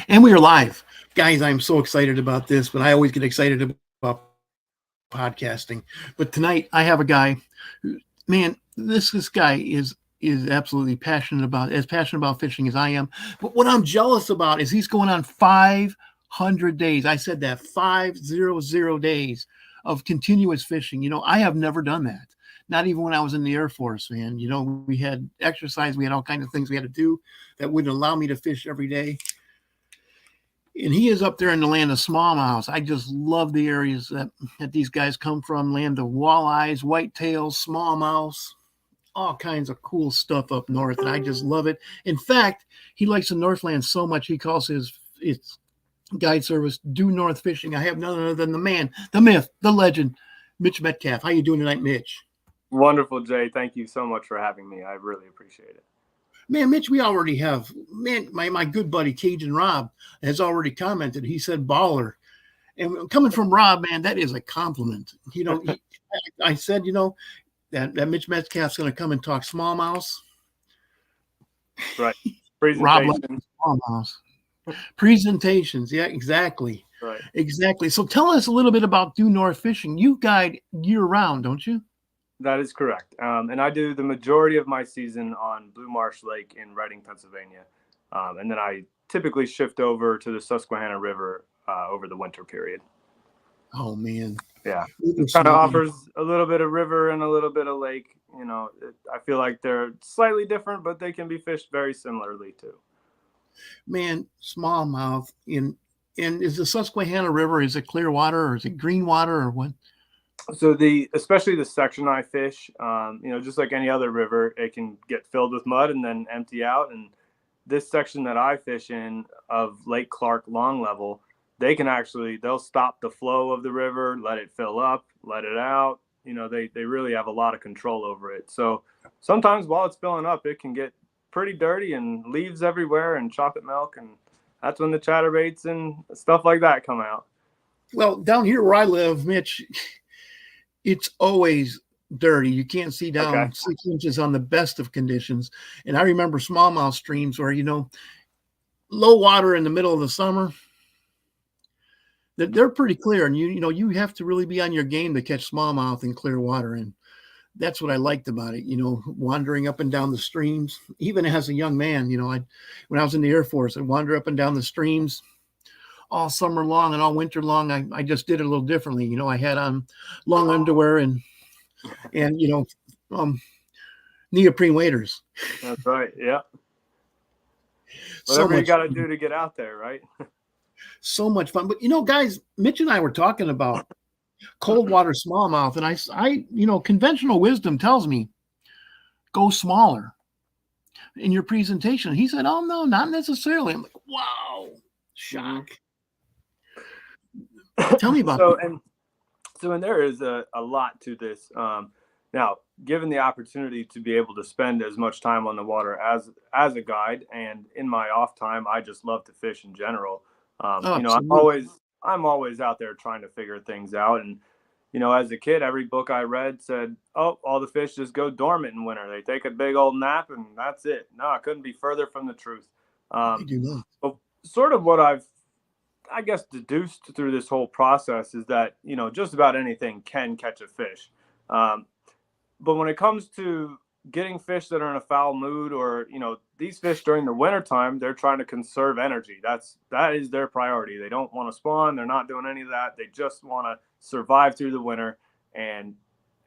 And we are live. Guys, I'm so excited about this, but I always get excited about podcasting. But tonight I have a guy who, man, this guy is absolutely passionate about fishing as I am. But what I'm jealous about is he's going on 500 days. I said that 500 days of continuous fishing. I have never done that. Not even when I was in the Air Force, man. We had exercise, we had all kinds of things we had to do that wouldn't allow me to fish every day. And he is up there in the land of smallmouth. I just love the areas that these guys come from, land of walleyes, whitetails, smallmouths, all kinds of cool stuff up north. And I just love it. In fact, he likes the Northland so much, he calls his guide service Due North Fishing. I have none other than the man, the myth, the legend, Mitch Metcalf. How you doing tonight, Mitch? Wonderful, Jay. Thank you so much for having me. I really appreciate it. Man, Mitch, we already have, man, my good buddy Cajun Rob has already commented. He said baller. And coming from Rob, man, that is a compliment. I said, that Mitch Metcalf's going to come and talk smallmouth. Right. Rob likes smallmouth. Presentations. Yeah, exactly. Right. Exactly. So tell us a little bit about Due North Fishing. You guide year round, don't you? That is correct. And I do the majority of my season on Blue Marsh Lake in Reading, Pennsylvania. And then I typically shift over to the Susquehanna River over the winter period. Oh, man. Yeah. It kind of offers a little bit of river and a little bit of lake. I feel like they're slightly different, but they can be fished very similarly too. Man, smallmouth and is the Susquehanna River, is it clear water or is it green water or what? So especially the section I fish, just like any other river, it can get filled with mud and then empty out. And this section that I fish in of Lake Clark long level, they'll stop the flow of the river, let it fill up, let it out. They really have a lot of control over it. So sometimes while it's filling up, it can get pretty dirty and leaves everywhere and chocolate milk. And that's when the chatterbaits and stuff like that come out. Well, down here where I live, Mitch, it's always dirty. You can't see down 6 inches on the best of conditions. And I remember smallmouth streams where, low water in the middle of the summer, they're pretty clear. And you have to really be on your game to catch smallmouth in clear water. And that's what I liked about it, wandering up and down the streams. Even as a young man, when I was in the Air Force, I'd wander up and down the streams all summer long and all winter long. I just did it a little differently. I had on long underwear and neoprene waders. That's right. Yeah. Whatever you got to do to get out there, right? So much fun. But, guys, Mitch and I were talking about cold water smallmouth. And I conventional wisdom tells me go smaller in your presentation. He said, oh, no, not necessarily. I'm like, wow, shock. Tell me about that. And there is a lot to this. Now, given the opportunity to be able to spend as much time on the water as a guide, and in my off time, I just love to fish in general. I'm always out there trying to figure things out. And as a kid, every book I read said, "Oh, all the fish just go dormant in winter. They take a big old nap, and that's it." No, it couldn't be further from the truth. They do not. But sort of what I've deduced through this whole process is that, just about anything can catch a fish. But when it comes to getting fish that are in a foul mood or, these fish during the wintertime, they're trying to conserve energy. That is their priority. They don't want to spawn. They're not doing any of that. They just want to survive through the winter. And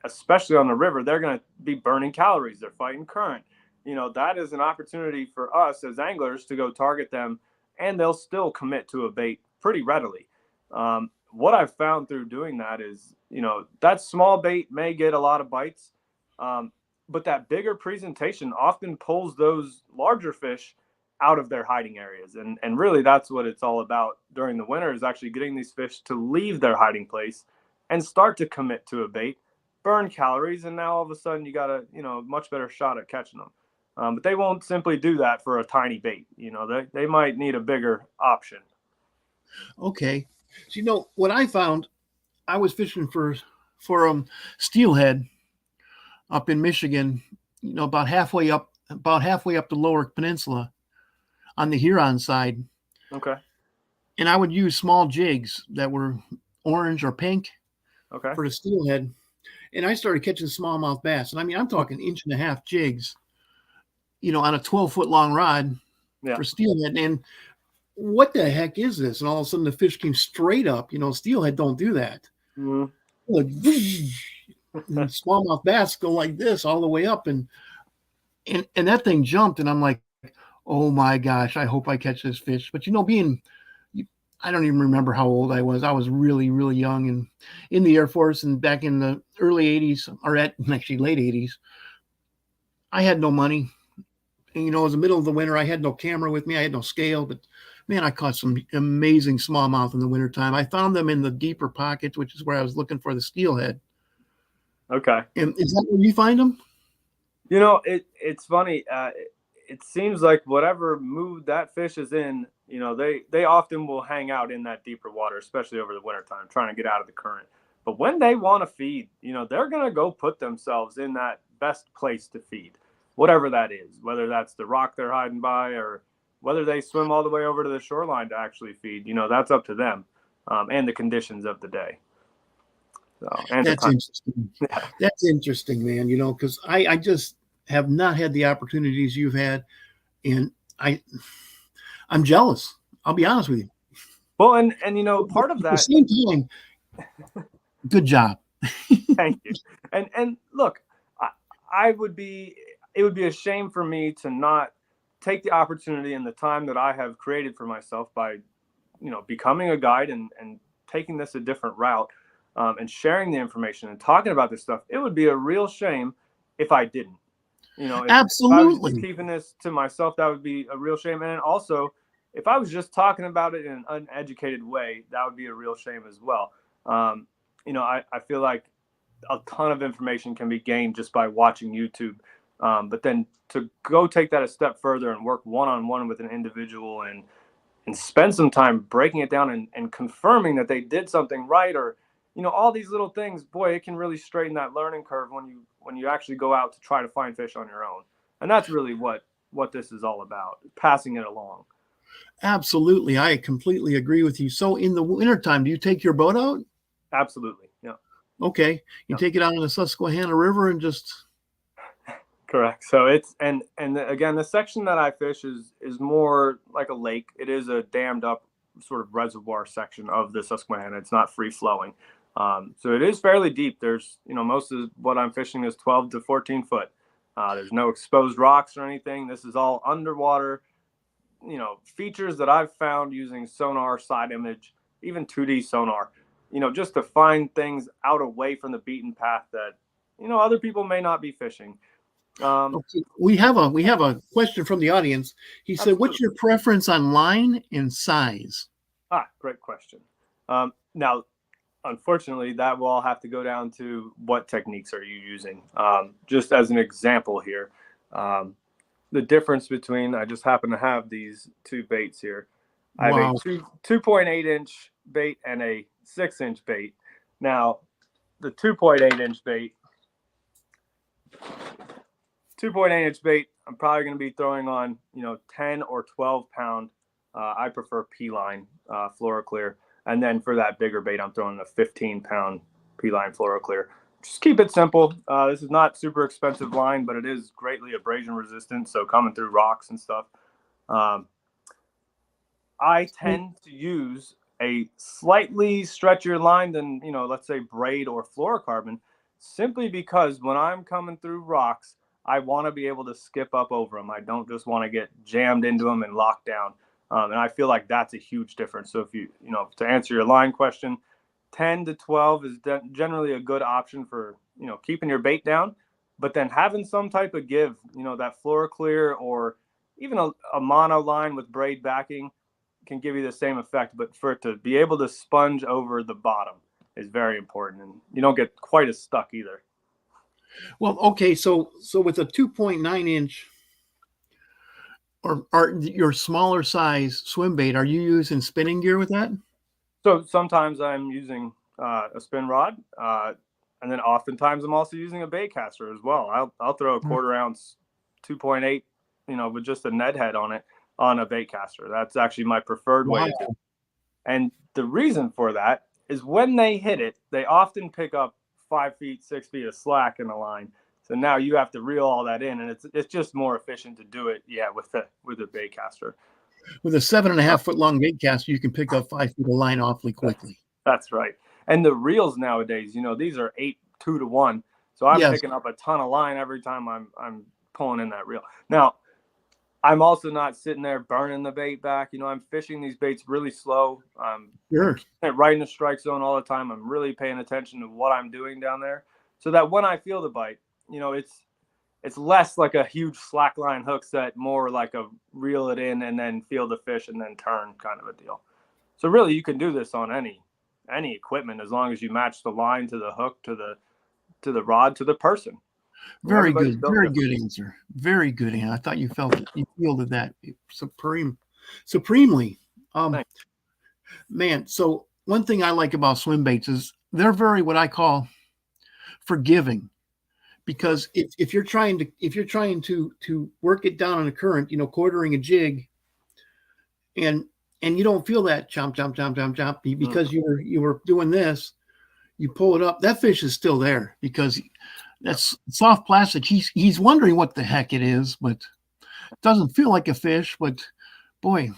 especially on the river, they're going to be burning calories. They're fighting current. That is an opportunity for us as anglers to go target them, and they'll still commit to a bait pretty readily. What I've found through doing that is, that small bait may get a lot of bites, but that bigger presentation often pulls those larger fish out of their hiding areas. And really that's what it's all about during the winter, is actually getting these fish to leave their hiding place and start to commit to a bait, burn calories, and now all of a sudden you got a much better shot at catching them. But they won't simply do that for a tiny bait. They might need a bigger option. Okay. So, what I found, I was fishing for steelhead up in Michigan, about halfway up the lower peninsula on the Huron side. Okay. And I would use small jigs that were orange or pink Okay. for the steelhead. And I started catching smallmouth bass. And I mean, I'm talking 1.5 jigs, on a 12-foot long rod Yeah. for steelhead. And what the heck is this? And all of a sudden the fish came straight up. Steelhead don't do that. Mm-hmm. Like, and smallmouth bass go like this all the way up. And that thing jumped. And I'm like, oh my gosh, I hope I catch this fish. But I don't even remember how old I was. I was really, really young and in the Air Force and back in the early 80s, or actually late 80s. I had no money. And, it was the middle of the winter. I had no camera with me. I had no scale, but man, I caught some amazing smallmouth in the wintertime. I found them in the deeper pockets, which is where I was looking for the steelhead. Okay. And is that where you find them? It's funny. It seems like whatever mood that fish is in, they often will hang out in that deeper water, especially over the wintertime, trying to get out of the current. But when they want to feed, they're going to go put themselves in that best place to feed, whatever that is, whether that's the rock they're hiding by or whether they swim all the way over to the shoreline to actually feed. That's up to them and the conditions of the day. And that's interesting. That's interesting, man, because I just have not had the opportunities you've had. And I'm jealous. I'll be honest with you. Well, and part of that. At the same time, good job. Thank you. And look, it would be a shame for me to not take the opportunity and the time that I have created for myself by, becoming a guide and taking this a different route and sharing the information and talking about this stuff. It would be a real shame if I didn't. Absolutely. If I was just keeping this to myself, that would be a real shame. And also, if I was just talking about it in an uneducated way, that would be a real shame as well. I feel like a ton of information can be gained just by watching YouTube. But then to go take that a step further and work one-on-one with an individual and spend some time breaking it down and confirming that they did something right or, all these little things, boy, it can really straighten that learning curve when you actually go out to try to find fish on your own. And that's really what this is all about, passing it along. Absolutely. I completely agree with you. So in the wintertime, do you take your boat out? Absolutely. Yeah. Okay. You take it out in the Susquehanna River and just. Correct. So it's, and again, the section that I fish is more like a lake. It is a dammed up sort of reservoir section of the Susquehanna. It's not free flowing. So it is fairly deep. There's, most of what I'm fishing is 12 to 14 foot. There's no exposed rocks or anything. This is all underwater, features that I've found using sonar, side image, even 2D sonar, just to find things out away from the beaten path that, other people may not be fishing. Okay. We have a question from the audience. He said, what's your preference on line and size? Great question. Now, unfortunately, that will all have to go down to what techniques are you using. Just as an example here, the difference between, I just happen to have these two baits here. I have a 2.8 inch bait and a 6-inch bait. Now, the 2.8 inch bait, I'm probably going to be throwing on, 10 or 12 pound. I prefer P-line fluoroclear. And then for that bigger bait, I'm throwing a 15-pound P-line fluoroclear. Just keep it simple. This is not super expensive line, but it is greatly abrasion resistant. So coming through rocks and stuff. I tend to use a slightly stretchier line than, let's say braid or fluorocarbon, simply because when I'm coming through rocks, I want to be able to skip up over them. I don't just want to get jammed into them and locked down. And I feel like that's a huge difference. So if to answer your line question, 10 to 12 is generally a good option for, keeping your bait down, but then having some type of give, that fluoroclear or even a mono line with braid backing can give you the same effect. But for it to be able to sponge over the bottom is very important. And you don't get quite as stuck either. Well, okay. So with a 2.9 inch or your smaller size swim bait, are you using spinning gear with that? So sometimes I'm using a spin rod, and then oftentimes I'm also using a bait caster as well. I'll throw a 1/4 ounce 2.8, with just a Ned head on it. on a bait caster. That's actually my preferred way to do it. And the reason for that is when they hit it, they often pick up 5 feet, 6 feet of slack in the line. So now you have to reel all that in, and it's just more efficient to do it, with a bait caster. With a 7.5 foot long bait caster, you can pick up 5 feet of line awfully quickly. That's right. And the reels nowadays, these are 8-2-1. So I'm picking up a ton of line every time I'm pulling in that reel. Now, I'm also not sitting there burning the bait back. I'm fishing these baits really slow. Sure. I'm right in the strike zone all the time. I'm really paying attention to what I'm doing down there, so that when I feel the bite, it's less like a huge slack line hook set, more like a reel it in and then feel the fish and then turn kind of a deal. So really, you can do this on any equipment as long as you match the line to the hook, to the rod, to the person. Very good. Very good answer. Very good. And I thought you fielded that supremely. Man, so one thing I like about swim baits is they're very, what I call, forgiving, because if you're trying to work it down on a current, quartering a jig, and you don't feel that chomp because you were doing this, you pull it up, that fish is still there because that's soft plastic. He's wondering what the heck it is, but it doesn't feel like a fish. But boy,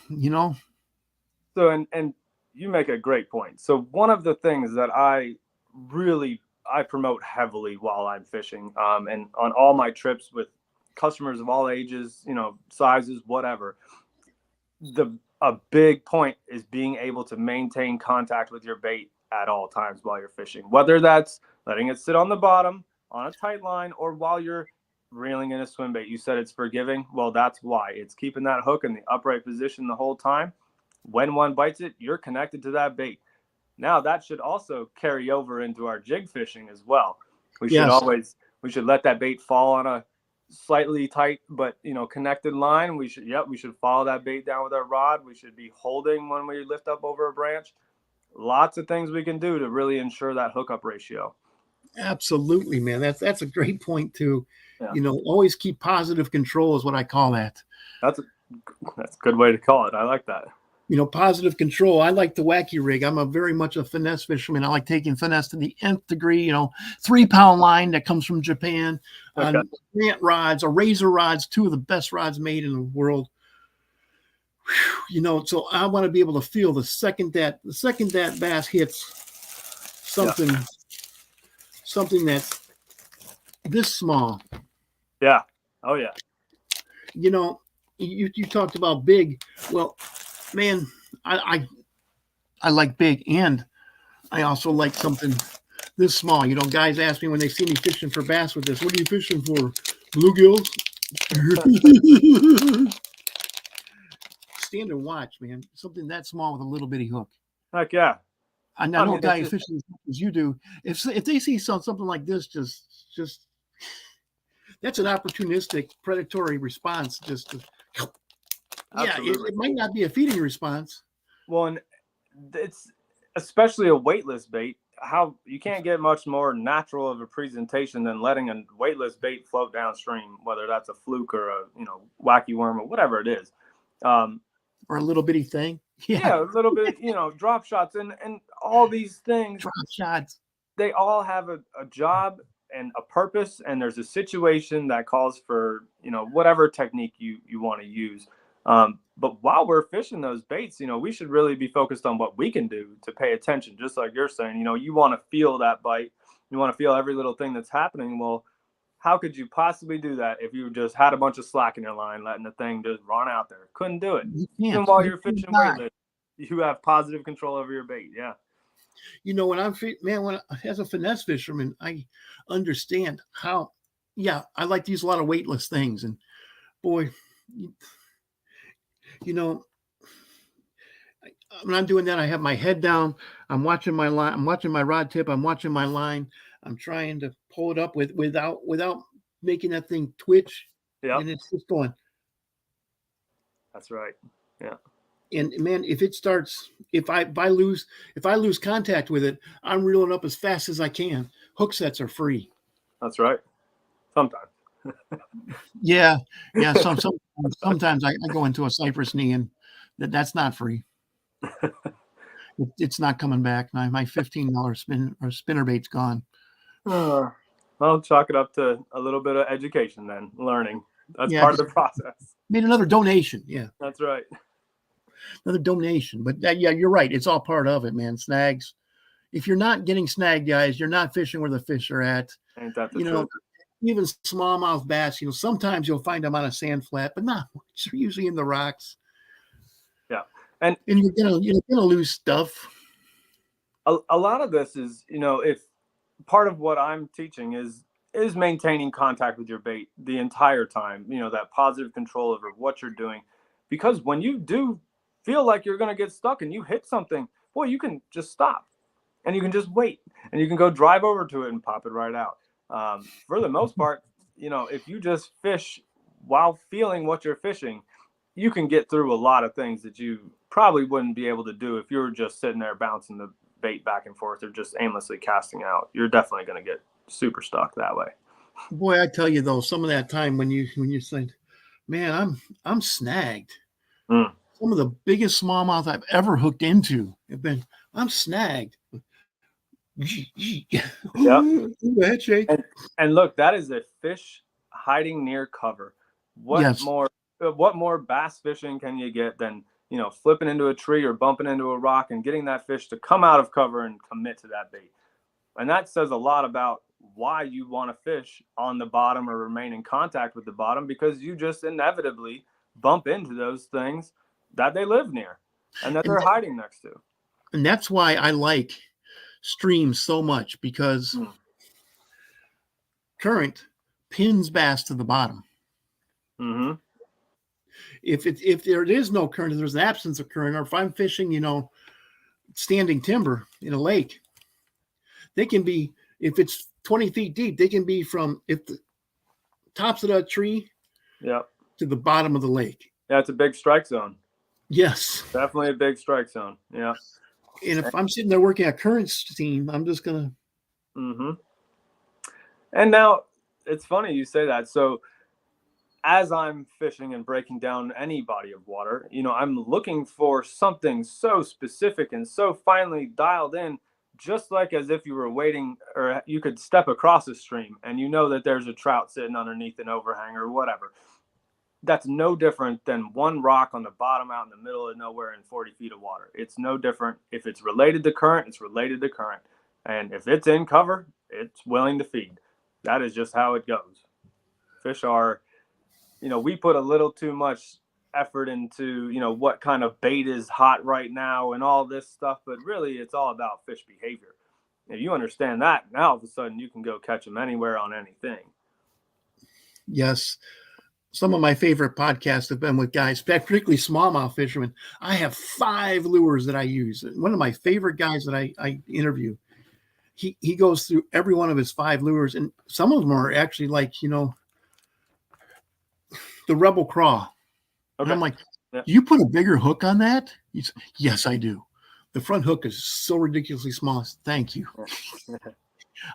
So and you make a great point. So one of the things that I promote heavily while I'm fishing, and on all my trips with customers of all ages, sizes, whatever, a big point is being able to maintain contact with your bait at all times while you're fishing, whether that's letting it sit on the bottom on a tight line or while you're reeling in a swim bait. You said it's forgiving. Well, that's why. It's keeping that hook in the upright position the whole time. When one bites it, you're connected to that bait. Now that should also carry over into our jig fishing as well. We should let that bait fall on a slightly tight but connected line. We should follow that bait down with our rod. We should be holding when we lift up over a branch. Lots of things we can do to really ensure that hookup ratio. Absolutely, man. That's a great point too. Yeah. Always keep positive control is what I call that. That's a good way to call it. I like that. Positive control. I like the wacky rig. I'm very much a finesse fisherman. I like taking finesse to the nth degree. 3-pound line that comes from Japan, Grant rods or razor rods, 2 of the best rods made in the world. So I want to be able to feel the second that bass hits something that's this small. Yeah. Oh yeah. You talked about big. Well, man, I like big, and I also like something this small. Guys ask me when they see me fishing for bass with this, what are you fishing for? Bluegills? Stand and watch, man. Something that small with a little bitty hook. Heck yeah. I know a guy fishing as much as you do. If they see something like this, just that's an opportunistic predatory response. It might not be a feeding response. Well, and it's especially a weightless bait. How you can't get much more natural of a presentation than letting a weightless bait float downstream, whether that's a fluke or a wacky worm or whatever it is, or a little bitty thing. Yeah, a little bit, drop shots and all these things. Drop shots. They all have a job and a purpose, and there's a situation that calls for whatever technique you want to use. But while we're fishing those baits, we should really be focused on what we can do to pay attention. Just like you're saying, you want to feel that bite. You want to feel every little thing that's happening. Well, how could you possibly do that if you just had a bunch of slack in your line, letting the thing just run out there? Couldn't do it. Even while you're fishing weightless, you have positive control over your bait. Yeah. When as a finesse fisherman, I understand how, I like to use a lot of weightless things. And boy, when I'm doing that, I have my head down. I'm watching my line. I'm watching my rod tip. I'm watching my line. I'm trying to pull it up without making that thing twitch. Yeah. And it's just going. That's right. Yeah. And man, if I lose contact with it, I'm reeling up as fast as I can. Hook sets are free. That's right. Sometimes. Yeah. Sometimes I go into a cypress knee, and that's not free. It's not coming back. My $15 spinner bait's gone. Well, chalk it up to a little bit of education then, learning. That's Yeah, part of the process. Made another donation. Yeah, That's right. another donation. But yeah, you're right. It's all part of it, man. Snags. If you're not getting snagged, guys, you're not fishing where the fish are at. Ain't that the You truth? know, even smallmouth bass, sometimes you'll find them on a sand flat, but not much. They're usually in the rocks. Yeah. And you're gonna lose stuff. A lot of this is, if part of what I'm teaching is maintaining contact with your bait the entire time, that positive control over what you're doing. Because when you do feel like you're going to get stuck and you hit something, boy, you can just stop and you can just wait and you can go drive over to it and pop it right out. For the most part, if you just fish while feeling what you're fishing, you can get through a lot of things that you probably wouldn't be able to do if you were just sitting there bouncing the bait back and forth or just aimlessly casting out. You're definitely going to get super stuck that way. Boy, I tell you though, some of that time when you said, "Man, I'm snagged." Some of the biggest smallmouth I've ever hooked into have been, I'm snagged. Yeah. Handshake. And look, that is a fish hiding near cover. What more bass fishing can you get than, flipping into a tree or bumping into a rock and getting that fish to come out of cover and commit to that bait? And that says a lot about why you want to fish on the bottom or remain in contact with the bottom, because you just inevitably bump into those things that they live near and that they're hiding next to. And that's why I like streams so much, because current pins bass to the bottom. Mm-hmm. If there is no current, if there's an absence of current, or if I'm fishing, standing timber in a lake, they can be, if it's 20 feet deep, they can be from the tops of that tree to the bottom of the lake. Yeah, it's a big strike zone. Yes. Definitely a big strike zone. Yeah. And if I'm sitting there working a current steam, I'm just going to. Mm-hmm. And now it's funny you say that. So as I'm fishing and breaking down any body of water, I'm looking for something so specific and so finely dialed in, just like as if you were waiting, or you could step across a stream and that there's a trout sitting underneath an overhang or whatever. That's no different than one rock on the bottom out in the middle of nowhere in 40 feet of water. It's no different. If it's related to current, it's related to current. And if it's in cover, it's willing to feed. That is just how it goes. Fish are, we put a little too much effort into, what kind of bait is hot right now and all this stuff. But really, it's all about fish behavior. If you understand that, now all of a sudden you can go catch them anywhere on anything. Yes. Some of my favorite podcasts have been with guys, particularly smallmouth fishermen. I have 5 lures that I use. One of my favorite guys that I interview, he goes through every one of his 5 lures, and some of them are actually like, the Rebel Craw. Okay. And I'm like, You put a bigger hook on that? He's, yes, I do. The front hook is so ridiculously small. Thank you.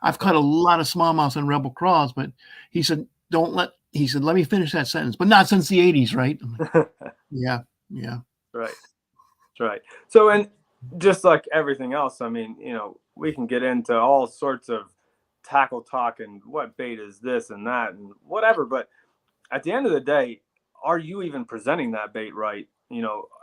I've caught a lot of smallmouths and Rebel Craws, but he said, let me finish that sentence, but not since the 80s, right? Yeah. Right. That's right. So, and just like everything else, I mean, we can get into all sorts of tackle talk and what bait is this and that and whatever, but at the end of the day, are you even presenting that bait right?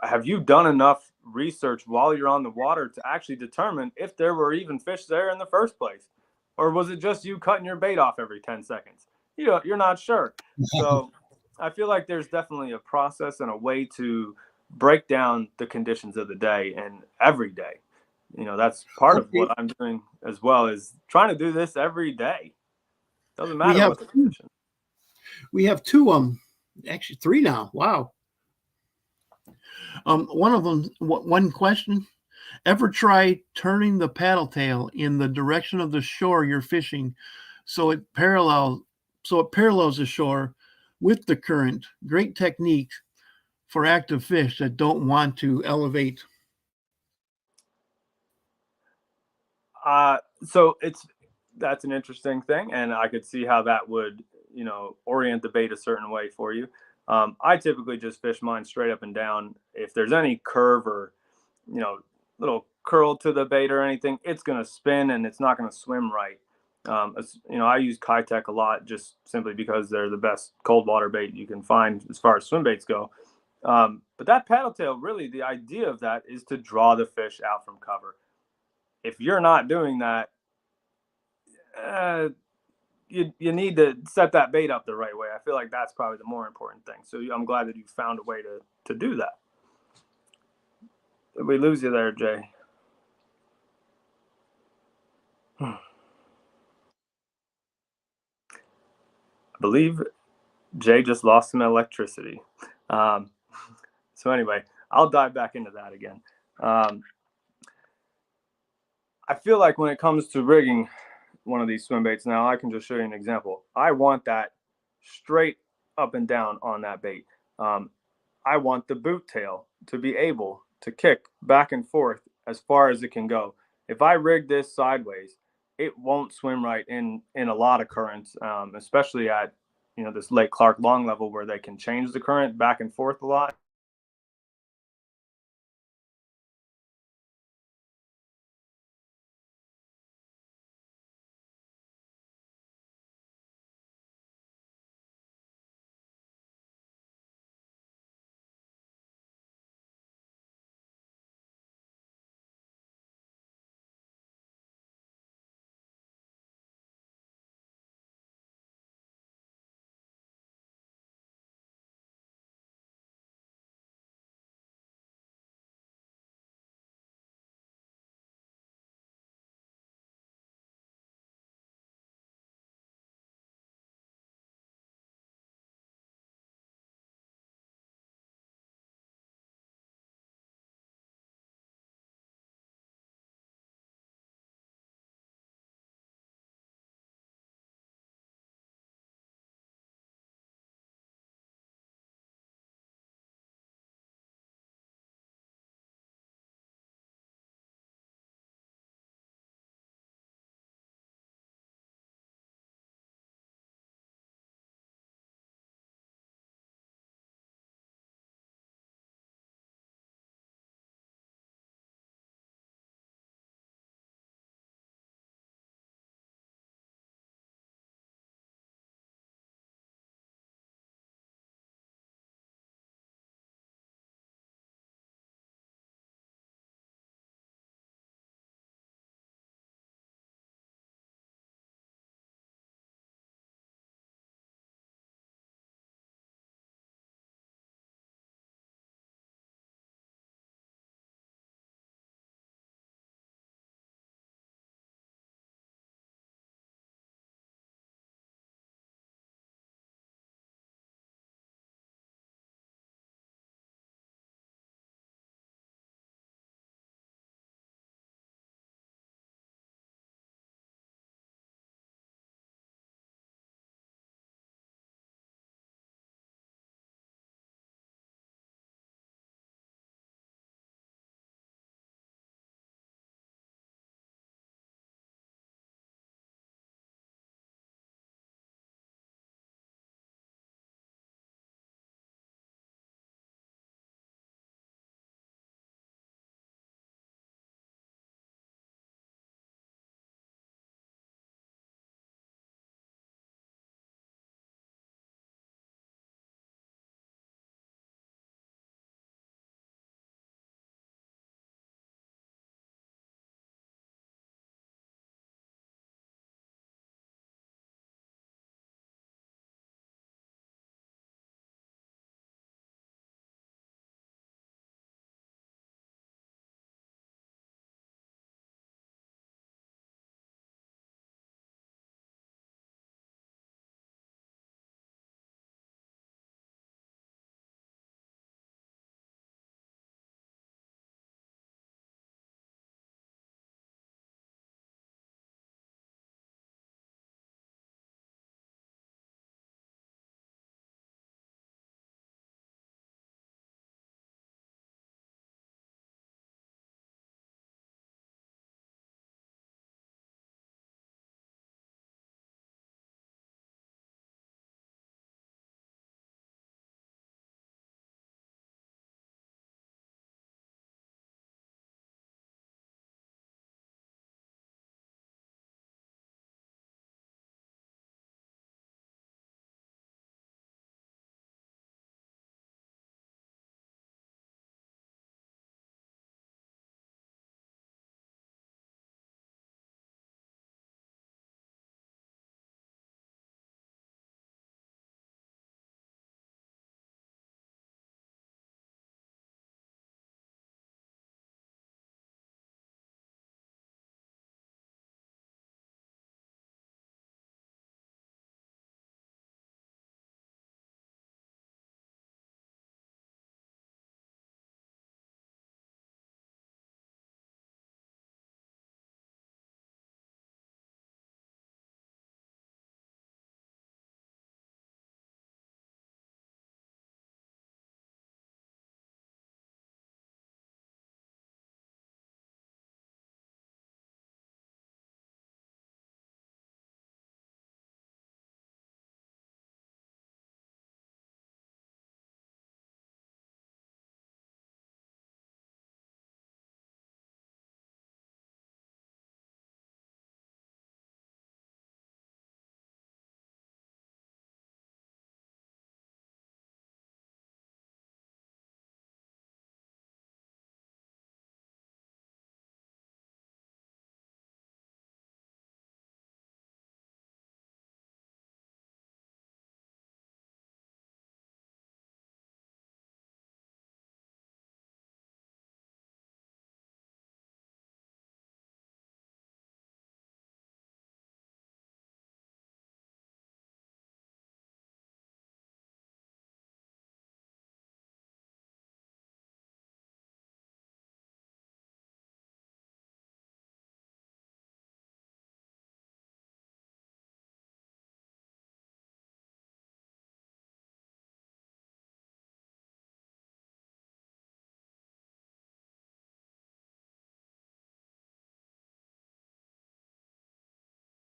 Have you done enough research while you're on the water to actually determine if there were even fish there in the first place? Or was it just you cutting your bait off every 10 seconds? You're not sure. So I feel like there's definitely a process and a way to break down the conditions of the day and every day. That's part of what I'm doing as well, is trying to do this every day. Doesn't matter what the condition. We have 2, actually 3 now. Wow. One of them, one question: ever try turning the paddle tail in the direction of the shore you're fishing, so it parallels the shore with the current? Great technique for active fish that don't want to elevate. So that's an interesting thing, and I could see how that would, orient the bait a certain way for you. I typically just fish mine straight up and down. If there's any curve or, little curl to the bait or anything, it's going to spin and it's not going to swim right. I use Kitech a lot just simply because they're the best cold water bait you can find as far as swim baits go. But that paddle tail, really, the idea of that is to draw the fish out from cover. If you're not doing that, you need to set that bait up the right way. I feel like that's probably the more important thing. So I'm glad that you found a way to do that. Did we lose you there, Jay? I believe Jay just lost some electricity. So anyway, I'll dive back into that again. I feel like when it comes to rigging one of these swim baits, now I can just show you an example. I want that straight up and down on that bait. I want the boot tail to be able to kick back and forth as far as it can go. If I rig this sideways, it won't swim right in a lot of currents, especially at this Lake Clark long level where they can change the current back and forth a lot.